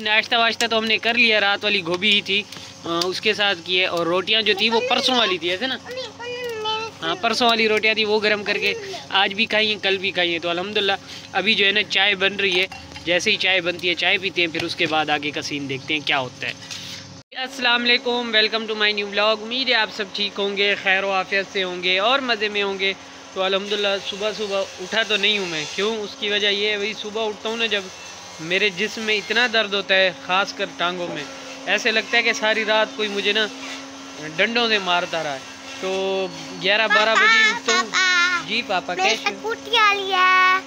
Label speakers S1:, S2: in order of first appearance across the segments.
S1: नाश्ता वाश्ता तो हमने कर लिया, रात वाली गोभी ही थी उसके साथ की है, और रोटियां जो थी वो परसों वाली थी, ऐसे ना। हाँ, परसों वाली रोटियां थी वो गर्म करके आज भी खाई हैं, कल भी खाई हैं। तो अल्हम्दुलिल्लाह अभी जो है ना चाय बन रही है। जैसे ही चाय बनती है चाय पीते हैं, फिर उसके बाद आगे का सीन देखते हैं क्या होता है। अस्सलाम वालेकुम, welcome to my new vlog. उम्मीद है आप सब ठीक होंगे, खैर आफियत से होंगे और मज़े में होंगे। तो अल्हम्दुलिल्लाह सुबह सुबह उठा तो नहीं हूँ मैं, क्यों, उसकी वजह ये है, वही सुबह उठता हूँ ना जब मेरे जिस्म में इतना दर्द होता है, ख़ास कर टांगों में, ऐसे लगता है कि सारी रात कोई मुझे ना डंडों से मारता रहा है। तो 11-12 बजे उठता हूँ। जी पापा कैसे?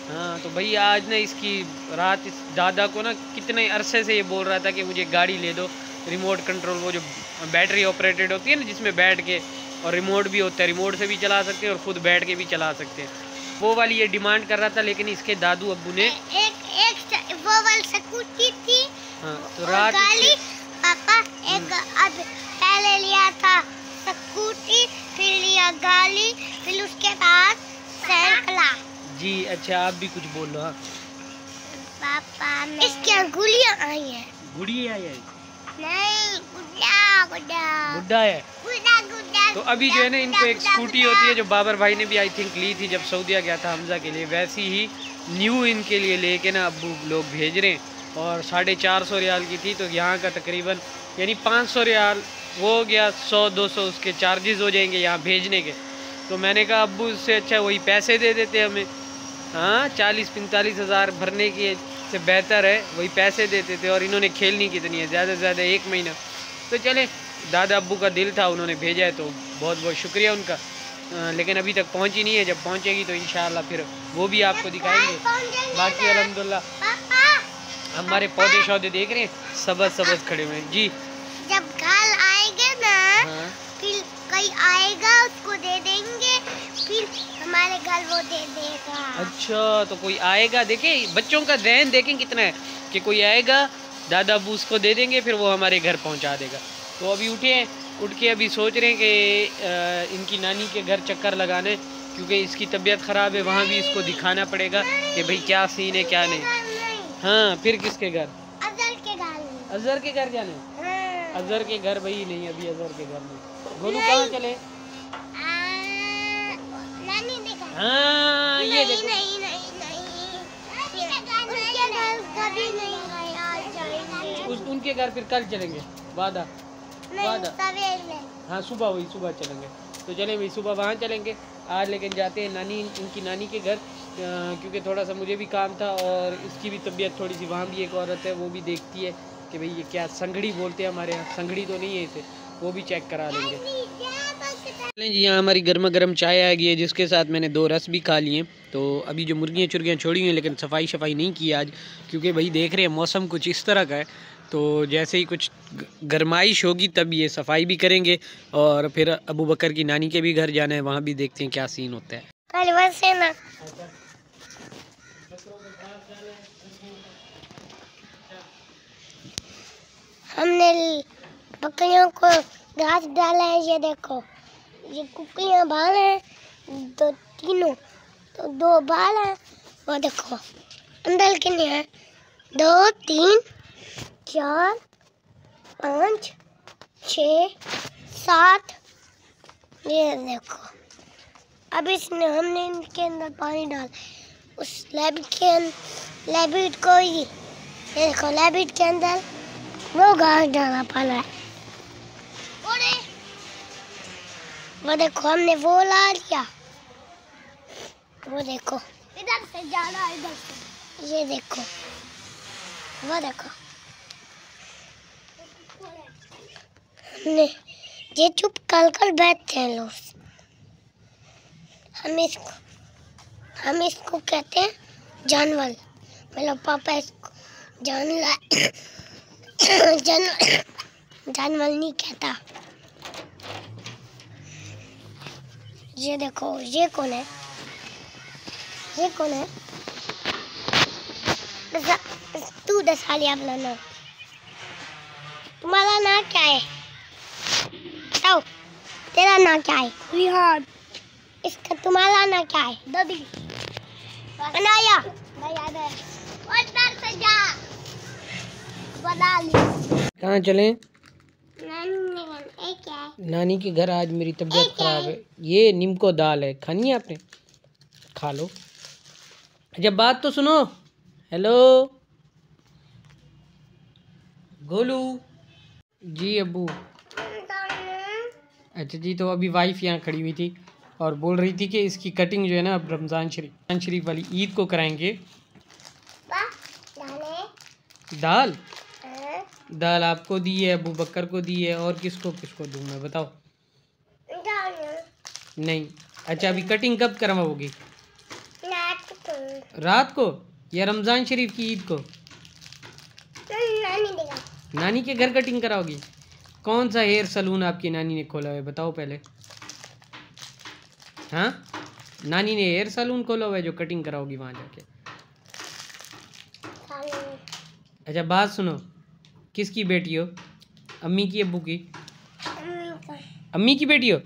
S1: हाँ, तो भैया आज ना इसकी रात इस दादा को ना कितने अरसे से ये बोल रहा था कि मुझे गाड़ी ले दो, रिमोट कंट्रोल, वो जो बैटरी ऑपरेटेड होती है ना, जिसमें बैठ के, और रिमोट भी होता है, रिमोट से भी चला सकते हैं और ख़ुद बैठ के भी चला सकते हैं, वो वाली ये डिमांड कर रहा था। लेकिन इसके दादू अब्बू ने
S2: एक वो वाली स्कूटी थी।
S1: हाँ, तो रात
S2: पापा एक अब पहले लिया था स्कूटी, फिर लिया गाड़ी, फिर उसके बाद साइकिल।
S1: जी अच्छा, आप भी कुछ बोल लो। हाँ
S2: पापा इसकी गुड़िया आई है।
S1: गुड़िया आई है?
S2: नहीं, गुड्डा गुड्डा
S1: गुड्डा है।
S2: गुड्डा गुड्डा।
S1: तो अभी जो है ना इनको एक स्कूटी होती है जो बाबर भाई ने भी आई थिंक ली थी जब सऊदीया गया था हमजा के लिए, वैसी ही न्यू इनके लिए लेके ना अब्बू लोग भेज रहे हैं। और 450 रियाल की थी, तो यहाँ का तकरीबन यानी 500 रियाल वो हो गया, 100-200 उसके चार्जेस हो जाएंगे यहाँ भेजने के। तो मैंने कहा अब्बू इससे अच्छा वही पैसे दे देते हमें। हाँ, 40-45 हज़ार भरने के से बेहतर है वही पैसे देते थे। और इन्होंने खेलनी कितनी है, ज़्यादा से ज़्यादा 1 महीना। तो चले, दादा अब्बू का दिल था, उन्होंने भेजा है, तो बहुत बहुत शुक्रिया उनका। लेकिन अभी तक पहुंची नहीं है, जब पहुंचेगी तो इंशाल्लाह फिर वो भी आपको दिखाएंगे। बाकी अल्हम्दुलिल्लाह हमारे पौधे शौधे देख रहे हैं, सबज खड़े हुए हैं। जी
S2: जब घर आएगा ना,
S1: हाँ,
S2: फिर कोई आएगा उसको दे देंगे, फिर हमारे घर वो दे देगा।
S1: अच्छा, तो कोई आएगा, देखे बच्चों का ध्यान देखें कितना है कि कोई आएगा, दादा अब्बू उसको दे देंगे, फिर वो हमारे घर पहुंचा देगा। तो अभी उठ के अभी सोच रहे हैं कि इनकी नानी के घर चक्कर लगाने, क्योंकि इसकी तबीयत ख़राब है, वहाँ भी इसको दिखाना पड़ेगा कि भाई क्या सीन है क्या नहीं। हाँ, फिर किसके घर?
S2: अजहर के घर।
S1: अजहर के घर जाने?
S2: हाँ।
S1: अजहर के घर भाई नहीं, अभी अजहर के घर नहीं। गोलू कहाँ चले?
S2: नानी ने कहा।
S1: हाँ, ये देखो।
S2: नहीं कभी नहीं गया,
S1: उनके घर फिर कल चलेंगे, वादा।
S2: सवेरे।
S1: हाँ, सुबह चलेंगे। तो चलें भाई, सुबह वहाँ चलेंगे आज, लेकिन जाते हैं इनकी नानी के घर, क्योंकि थोड़ा सा मुझे भी काम था और इसकी भी तबीयत थोड़ी सी, वहाँ भी एक औरत है वो भी देखती है कि भाई ये क्या संगड़ी बोलते हैं हमारे यहाँ, संगड़ी तो नहीं है इसे, वो भी चेक करा लेंगे। चलें जी, यहाँ हमारी गर्मा गर्म चाय आ गई है, जिसके साथ मैंने 2 रस भी खा लिए। तो अभी जो मुर्गियाँ छोड़ी हैं, लेकिन सफाई नहीं की आज, क्योंकि भाई देख रहे हैं मौसम कुछ इस तरह का है। तो जैसे ही कुछ गरमाइश होगी तब ये सफाई भी करेंगे, और फिर अबू बकर की नानी के भी घर जाना है, वहाँ भी देखते हैं क्या सीन होता है।
S2: ना। हमने बकरियों को घास डाला है, ये देखो, ये कुकलियाँ बाल हैं, तीनों, तो 2 बाल हैं, वो देखो अंदर कितने हैं, 2 3 4 5 6 7, ये देखो। अब हमने इनके अंदर पानी डाल, उस लैबिट को ही, ये देखो लैबिट के अंदर वो घास डाला पड़ा है, वो देखो हमने वो ला लिया, वो देखो इधर से जाना, इधर से, ये देखो, वो देखो हमने ये चुप कर बैठते हैं लोग। हम इसको कहते हैं जानवर, मतलब पापा इसको जानवर नहीं कहता। ये देखो, ये कौन है? तू दसा लिया अपना नाम, तुम्हारा नाम क्या है? बताओ, तेरा नाम क्या है? रिहान। इसका तुम्हारा नाम क्या है? ददी। बनाया। बना ली।
S1: कहाँ चलें?
S2: नानी क्या है?
S1: नानी के घर। आज मेरी तबीयत खराब है। ये नीमको दाल है, खानी है आपने? खा लो। जब बात तो सुनो। हेलो गोलू जी। अब्बू। अच्छा जी, तो अभी वाइफ यहाँ खड़ी हुई थी और बोल रही थी कि इसकी कटिंग जो है ना अब रमज़ान शरीफ वाली ईद को कराएंगे। दाल दाल आपको दी है, अबू बकर को दी है, और किसको किसको दूँ मैं, बताओ? नहीं। अच्छा, अभी कटिंग कब करवाओगी? रात को या रमज़ान शरीफ की ईद को? नानी के घर कटिंग कराओगी? कौन सा हेयर सलून आपकी नानी ने खोला है, बताओ पहले। हाँ, नानी ने हेयर सलून खोला हुआ है जो कटिंग कराओगी वहाँ जाके? अच्छा बात सुनो, किसकी बेटी हो? अम्मी की अब्बू की? अम्मी की बेटी हो?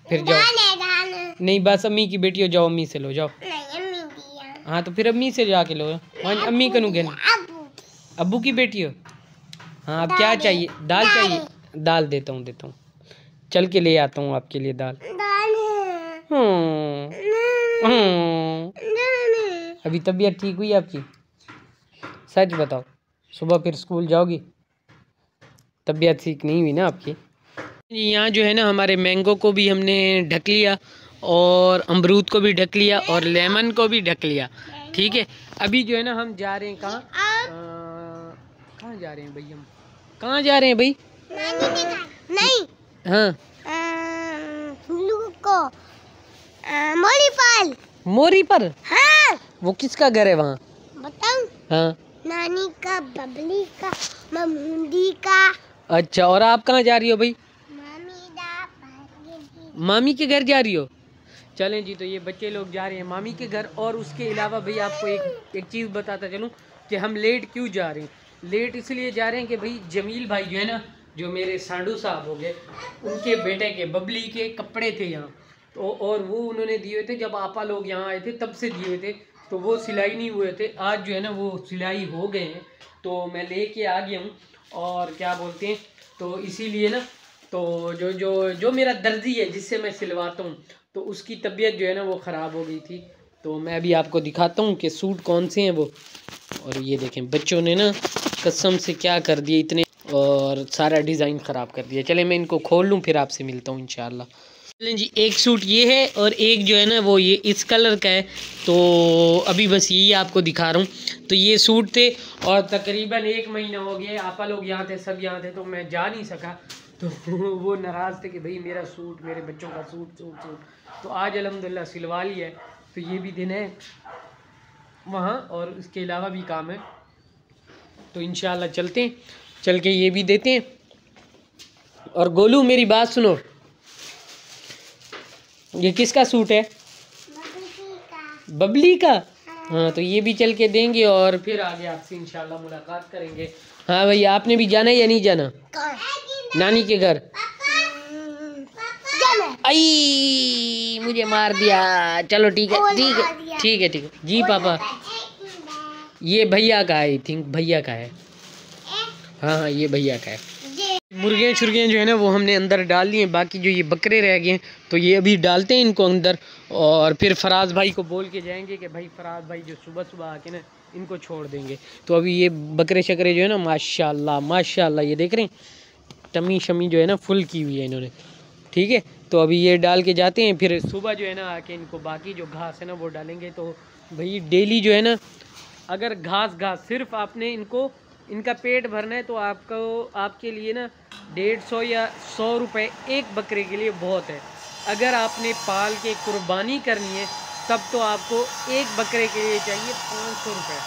S1: फिर जाओ। नहीं, बस अम्मी की बेटी हो, जाओ अम्मी से लो, जाओ। हाँ तो फिर अम्मी से जाके लो। अम्मी कनु कहना अब्बू की बेटी हो? हाँ, अब क्या चाहिए? दाल चाहिए? दाल देता हूँ चल के ले आता हूँ आपके लिए दाल। अभी तबीयत ठीक हुई आपकी? सच बताओ, सुबह फिर स्कूल जाओगी? तबीयत ठीक नहीं हुई ना आपकी? यहाँ जो है ना हमारे मैंगो को भी हमने ढक लिया और अमरूद को भी ढक लिया और लेमन को भी ढक लिया। ठीक है, अभी जो है ना हम जा रहे हैं कहाँ जा रहे हैं भाई? हम कहाँ जा रहे हैं भाई?
S2: नहीं।
S1: हाँ मोरी पर।
S2: हाँ।
S1: वो किसका घर है वहाँ?
S2: बताऊं?
S1: हाँ,
S2: नानी का, बबली का, ममूदी का।
S1: अच्छा, और आप कहाँ जा रही हो भाई? मामी के घर जा रही हो? चलें जी, तो ये बच्चे लोग जा रहे हैं मामी के घर। और उसके अलावा भाई आपको एक चीज़ बताता चलूँ कि हम लेट क्यों जा रहे हैं। लेट इसलिए जा रहे हैं कि भाई जमील भाई जो है ना, जो मेरे सांडू साहब हो गए, उनके बेटे के बबली के कपड़े थे यहाँ, तो और वो उन्होंने दिए थे जब आपा लोग यहाँ आए थे, तब से दिए हुए थे, तो वो सिलाई नहीं हुए थे। आज जो है ना वो सिलाई हो गए हैं, तो मैं लेके आ गया हूँ। और क्या बोलते हैं, तो इसीलिए ना, तो जो जो जो मेरा दर्जी है जिससे मैं सिलवाता हूँ, तो उसकी तबीयत जो है ना वो ख़राब हो गई थी। तो मैं अभी आपको दिखाता हूँ कि सूट कौन से हैं वो। और ये देखें, बच्चों ने ना कसम से क्या कर दिए इतने, और सारा डिज़ाइन ख़राब कर दिया। चले मैं इनको खोल लूँ, फिर आपसे मिलता हूँ इंशाल्लाह। चलें जी, एक सूट ये है और एक जो है ना वो ये इस कलर का है। तो अभी बस यही आपको दिखा रहा हूँ। तो ये सूट थे और तकरीबन 1 महीना हो गया, आपा लोग यहाँ थे, सब यहाँ थे, तो मैं जा नहीं सका। तो वो नाराज़ थे कि भाई मेरा सूट, मेरे बच्चों का सूट। तो आज अल्हम्दुलिल्लाह सिलवा लिया है। तो ये भी दिन है वहाँ, और इसके अलावा भी काम है, तो इंशाल्लाह चलते हैं, चल के ये भी देते हैं। और गोलू मेरी बात सुनो, ये किसका सूट है? बबली का। हाँ, तो ये भी चल के देंगे और फिर आगे आपसे इंशाल्लाह मुलाकात करेंगे। हाँ भाई, आपने भी जाना है या नहीं जाना नानी के घर? आई मुझे मार दिया। चलो ठीक है जी पापा। ये भैया का है, आई थिंक भैया का है। हाँ, ये भैया का है। मुर्गियाँ शुर्गियाँ जो है ना वो हमने अंदर डाल दी हैं, बाकी जो ये बकरे रह गए हैं तो ये अभी डालते हैं इनको अंदर, और फिर फराज भाई को बोल के जाएंगे कि भाई फराज भाई जो सुबह आके ना इनको छोड़ देंगे। तो अभी ये बकरे शकरे जो है ना माशाल्लाह ये देख रहे हैं, टमी शमी जो है ना फुल की हुई है इन्होंने। ठीक है, तो अभी ये डाल के जाते हैं, फिर सुबह जो है ना आके इनको बाकी जो घास है ना वो डालेंगे। तो भाई डेली जो है ना, अगर घास सिर्फ आपने इनका पेट भरना है तो आपको आपके लिए ना 150 या 100 रुपये एक बकरे के लिए बहुत है। अगर आपने पाल के कुर्बानी करनी है तब तो आपको एक बकरे के लिए चाहिए 500 रुपये।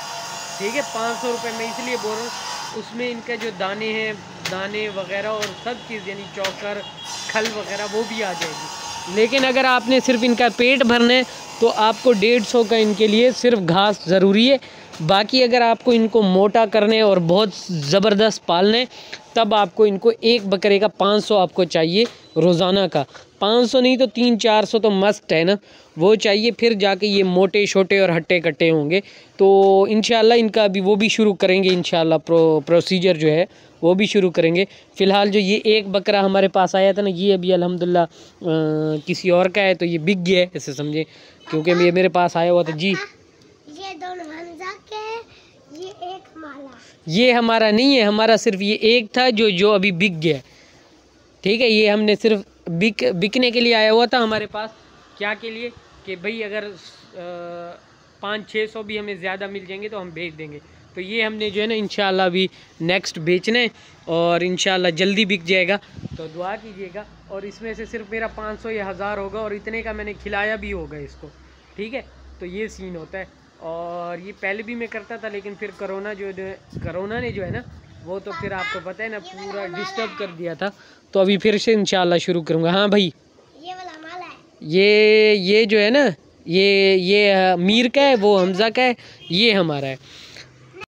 S1: ठीक है, 500 रुपये मैं इसलिए बोल रहा हूँ, उसमें इनका जो दाने वगैरह और सब चीज़ यानी चौकर खल वगैरह वो भी आ जाएगी। लेकिन अगर आपने सिर्फ इनका पेट भरना है तो आपको 150 का इनके लिए सिर्फ घास ज़रूरी है। बाकी अगर आपको इनको मोटा करने और बहुत ज़बरदस्त पालने, तब आपको इनको एक बकरे का 500 आपको चाहिए रोज़ाना का। 500 नहीं तो 300-400 तो मस्त है ना, वो चाहिए, फिर जाके ये मोटे छोटे और हट्टे कट्टे होंगे। तो इंशाल्लाह इनका अभी वो भी शुरू करेंगे, इंशाल्लाह प्रोसीजर जो है वो भी शुरू करेंगे। फ़िलहाल जो ये एक बकरा हमारे पास आया था ना, ये अभी अल्हम्दुलिल्लाह किसी और का है, तो ये बिक गया है, ऐसे समझे, क्योंकि ये मेरे पास आया हुआ था जी।
S2: ये दोनों हमजा के हैं, ये एक हमारा।
S1: ये हमारा नहीं है, हमारा सिर्फ ये एक था जो अभी बिक गया। ठीक है, ये हमने सिर्फ बिकने के लिए आया हुआ था हमारे पास। क्या के लिए कि भाई अगर 500-600 भी हमें ज़्यादा मिल जाएंगे तो हम भेज देंगे। तो ये हमने जो है ना इंशाल्लाह अभी नेक्स्ट बेचना है और इंशाल्लाह जल्दी बिक जाएगा, तो दुआ कीजिएगा। और इसमें से सिर्फ मेरा 500 या 1000 होगा और इतने का मैंने खिलाया भी होगा इसको। ठीक है, तो ये सीन होता है। और ये पहले भी मैं करता था, लेकिन फिर कोरोना ने जो है ना वो तो फिर आपको पता है ना पूरा डिस्टर्ब कर दिया था। तो अभी फिर से इंशाल्लाह शुरू करूँगा। हाँ भाई,
S2: ये वाला हमारा है।
S1: ये जो है ना ये मीर का है, वो हमज़ा का है, ये हमारा है।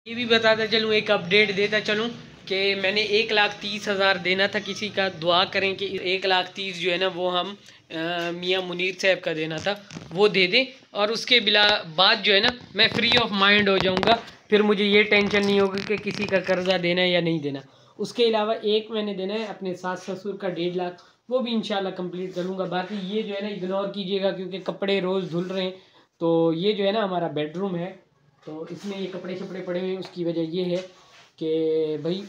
S1: ये भी बताता चलूँ, एक अपडेट देता चलूँ कि मैंने 1,30,000 देना था किसी का। दुआ करें कि 1,30,000 जो है ना वो हम मियाँ मुनीर साहब का देना था, वो दे दें। और उसके बाद जो है ना मैं फ्री ऑफ माइंड हो जाऊँगा, फिर मुझे ये टेंशन नहीं होगी कि किसी का कर्जा देना है या नहीं देना। उसके अलावा एक मैंने देना है अपने सास ससुर का 1.5 लाख, वो भी इंशाल्लाह कंप्लीट कर लूँगा। बाकी ये जो है ना इग्नोर कीजिएगा, क्योंकि कपड़े रोज़ धुल रहे हैं। तो ये जो है ना हमारा बेडरूम है, तो इसमें ये कपड़े शपड़े पड़े हुए हैं। उसकी वजह ये है कि भाई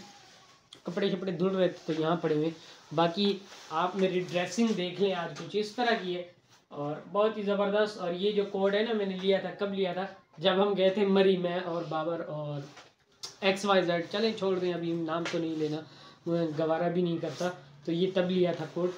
S1: कपड़े शपड़े धुल रहे थे तो यहाँ पड़े हुए। बाकी आप मेरी ड्रेसिंग देख लें, आज कुछ इस तरह की है और बहुत ही ज़बरदस्त। और ये जो कोड है ना मैंने लिया था, कब लिया था, जब हम गए थे मरी, मैं और बाबर और XYZ, चलें छोड़ दें, अभी नाम तो नहीं लेना, मैं गवारा भी नहीं करता। तो ये तब लिया था कोट,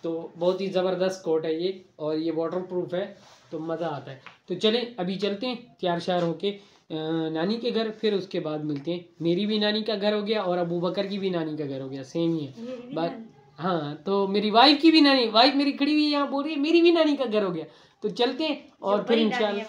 S1: तो बहुत ही ज़बरदस्त कोट है ये, और ये वाटर प्रूफ है, तो मज़ा आता है। तो चलें अभी चलते हैं तैयार श्यार होके नानी के घर, फिर उसके बाद मिलते हैं। मेरी भी नानी का घर हो गया और अबू बकर की भी नानी का घर हो गया, सेम ही है बात। हाँ, तो मेरी वाइफ की भी नानी, वाइफ मेरी खड़ी हुई है यहाँ, बोल रही है मेरी भी नानी का घर हो गया। तो चलते हैं और फिर इंशाल्लाह,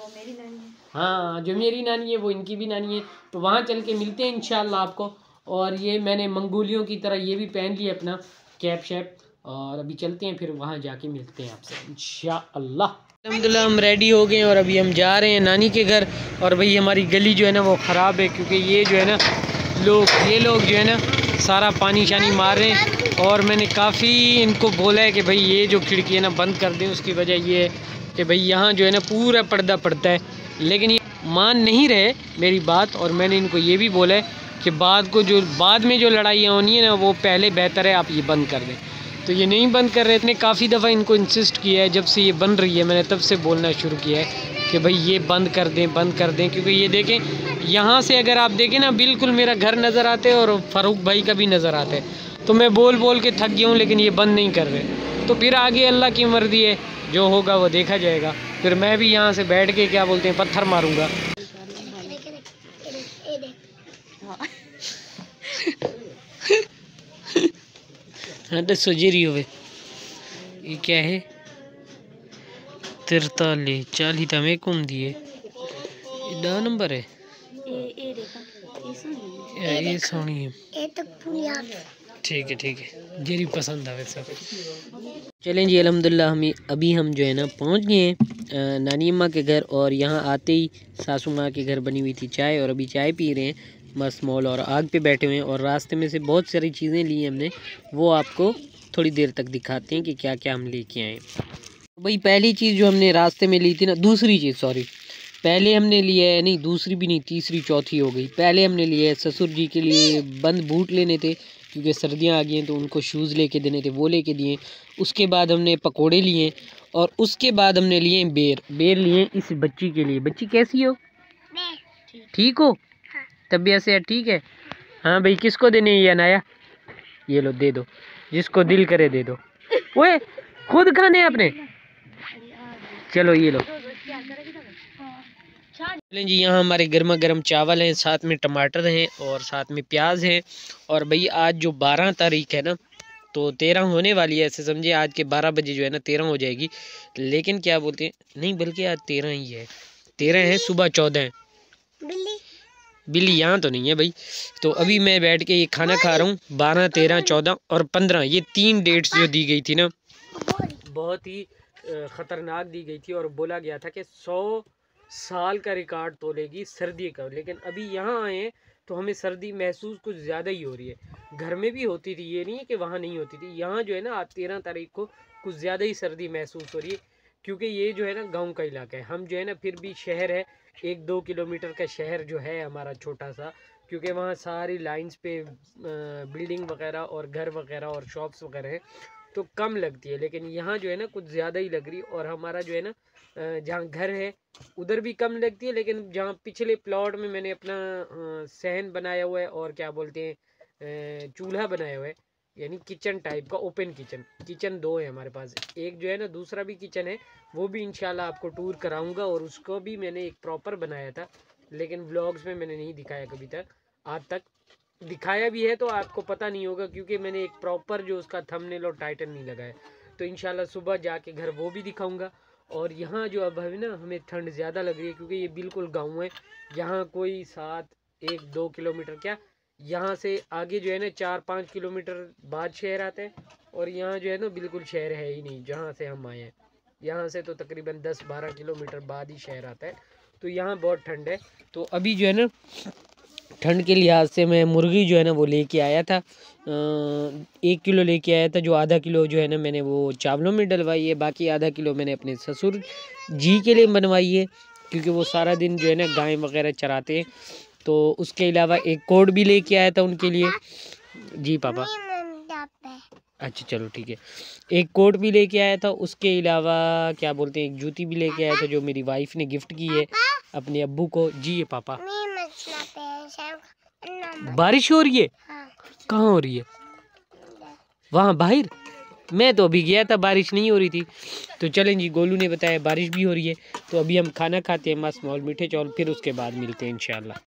S1: हाँ जो मेरी नानी है वो इनकी भी नानी है, तो वहाँ चल के मिलते हैं इंशाल्लाह आपको। और ये मैंने मंगोलियों की तरह ये भी पहन लिया अपना कैप शैप, और अभी चलते हैं फिर वहाँ जाके मिलते हैं आपसे इंशाअल्लाह। अल्हम्दुलिल्लाह हम रेडी हो गए और अभी हम जा रहे हैं नानी के घर। और भाई हमारी गली जो है ना वो ख़राब है, क्योंकि ये जो है ना ये लोग जो है ना सारा पानी शानी मार रहे हैं। और मैंने काफ़ी इनको बोला है कि भाई ये जो खिड़की है ना बंद कर दें। उसकी वजह ये है कि भाई यहाँ जो है ना पूरा पर्दा पड़ता है, लेकिन ये मान नहीं रहे मेरी बात। और मैंने इनको ये भी बोला है कि बाद में जो लड़ाइयाँ होनी है ना वो पहले बेहतर है आप ये बंद कर दें। तो ये नहीं बंद कर रहे थे। काफ़ी दफ़ा इनको इंसिस्ट किया है, जब से ये बन रही है मैंने तब से बोलना शुरू किया है कि भाई ये बंद कर दें। क्योंकि ये देखें यहाँ से अगर आप देखें ना बिल्कुल मेरा घर नज़र आता है और फ़ारूक भाई का भी नज़र आता है। तो मैं बोल के थक गया हूँ, लेकिन ये बंद नहीं कर रहे। तो फिर आगे अल्लाह की मर्ज़ी है, जो होगा वो देखा जाएगा। फिर मैं भी यहाँ से बैठ के क्या बोलते हैं पत्थर मारूँगा। हाँ दसो जी होवे ये क्या है 43-40 तो हमें घूम दिए 10 नंबर है ये सोनी है। ठीक है जेरी पसंद आवे सब। चलें जी अल्हम्दुलिल्लाह हम जो है ना पहुंच गए हैं नानी अम्मा के घर। और यहाँ आते ही सासू माँ के घर बनी हुई थी चाय, और अभी चाय पी रहे हैं मस्त मौल और आग पे बैठे हुए हैं। और रास्ते में से बहुत सारी चीज़ें ली हमने, वो आपको थोड़ी देर तक दिखाते हैं कि क्या क्या हम लेके आए। भाई पहली चीज़ जो हमने रास्ते में ली थी ना, दूसरी चीज़ सॉरी, पहले हमने लिया है, नहीं दूसरी भी नहीं तीसरी चौथी हो गई। पहले हमने लिए है ससुर जी के लिए बंद बूट लेने थे, क्योंकि सर्दियाँ आ गई हैं तो उनको शूज़ लेके देने थे, वो लेके दिए। उसके बाद हमने पकोड़े लिए, और उसके बाद हमने लिए बेर लिए इस बच्ची के लिए। बच्ची कैसी हो, ठीक हो, तबीयत से ठीक है? हाँ भाई किसको देने ये अनाया, ये लो दे दो, जिसको दिल करे दे दो। ओए खुद खाने आपने, चलो ये लो। चलें जी, यहाँ हमारे गर्मा गर्म चावल हैं, साथ में टमाटर हैं और साथ में प्याज हैं। और भाई आज जो 12 तारीख है ना, तो 13 होने वाली है, ऐसे समझे आज के 12 बजे जो है ना 13 हो जाएगी। लेकिन क्या बोलते हैं, नहीं बल्कि आज 13 ही है, 13 है, सुबह 14 है। बिल्ली यहाँ तो नहीं है भाई। तो अभी मैं बैठ के ये खाना खा रहा हूँ। 12, 13, 14 और 15 ये 3 डेट्स जो दी गई थी ना, बहुत ही ख़तरनाक दी गई थी और बोला गया था कि 100 साल का रिकॉर्ड तोड़ेगी सर्दी का। लेकिन अभी यहाँ आए हैं तो हमें सर्दी महसूस कुछ ज़्यादा ही हो रही है। घर में भी होती थी, ये नहीं है कि वहाँ नहीं होती थी। यहाँ जो है ना, आज 13 तारीख को कुछ ज़्यादा ही सर्दी महसूस हो रही है, क्योंकि ये जो है ना गांव का इलाका है। हम जो है ना फिर भी शहर है, 1-2 किलोमीटर का शहर जो है हमारा छोटा सा, क्योंकि वहाँ सारी लाइंस पे बिल्डिंग वगैरह और घर वगैरह और शॉप्स वगैरह हैं, तो कम लगती है। लेकिन यहाँ जो है ना कुछ ज़्यादा ही लग रही। और हमारा जो है ना जहाँ घर है उधर भी कम लगती है, लेकिन जहाँ पिछले प्लॉट में मैंने अपना सहन बनाया हुआ है और क्या बोलते हैं चूल्हा बनाया हुआ है, यानी किचन टाइप का, ओपन किचन 2 है हमारे पास। एक जो है ना दूसरा भी किचन है, वो भी इंशाल्लाह आपको टूर कराऊंगा। और उसको भी मैंने एक प्रॉपर बनाया था, लेकिन व्लॉग्स में मैंने नहीं दिखाया कभी तक। आज तक दिखाया भी है तो आपको पता नहीं होगा, क्योंकि मैंने एक प्रॉपर जो उसका थंबनेल और टाइटल नहीं लगाया। तो इंशाल्लाह सुबह जाके घर वो भी दिखाऊंगा। और यहाँ जो अब है ना हमें ठंड ज़्यादा लग रही है, क्योंकि ये बिल्कुल गाँव है। यहाँ कोई 1-2 किलोमीटर क्या, यहाँ से आगे जो है ना 4-5 किलोमीटर बाद शहर आता है। और यहाँ जो है ना बिल्कुल शहर है ही नहीं जहाँ से हम आए हैं। यहाँ से तो तकरीबन 10-12 किलोमीटर बाद ही शहर आता है। तो यहाँ बहुत ठंड है। तो अभी जो है ना ठंड के लिहाज से मैं मुर्गी जो है ना वो लेके आया था, 1 किलो लेके आया था। जो आधा किलो जो है ना मैंने वो चावलों में डलवाई है, बाकी आधा किलो मैंने अपने ससुर जी के लिए बनवाई है, क्योंकि वो सारा दिन जो है ना गाय वगैरह चराते हैं। तो उसके अलावा एक कोड भी लेके आया था उनके लिए। जी पापा, अच्छा चलो ठीक है। एक कोट भी लेके आया था। उसके अलावा क्या बोलते हैं एक जूती भी लेके आया था, जो मेरी वाइफ ने गिफ्ट की है अपने अब्बू को। जी ये पापा, बारिश हो रही है? कहाँ हो रही है? वहाँ बाहर? मैं तो अभी गया था, बारिश नहीं हो रही थी। तो चलें जी, गोलू ने बताया बारिश भी हो रही है। तो अभी हम खाना खाते हैं, मस्त मौल मीठे चौल, फिर उसके बाद मिलते हैं इंशाल्लाह।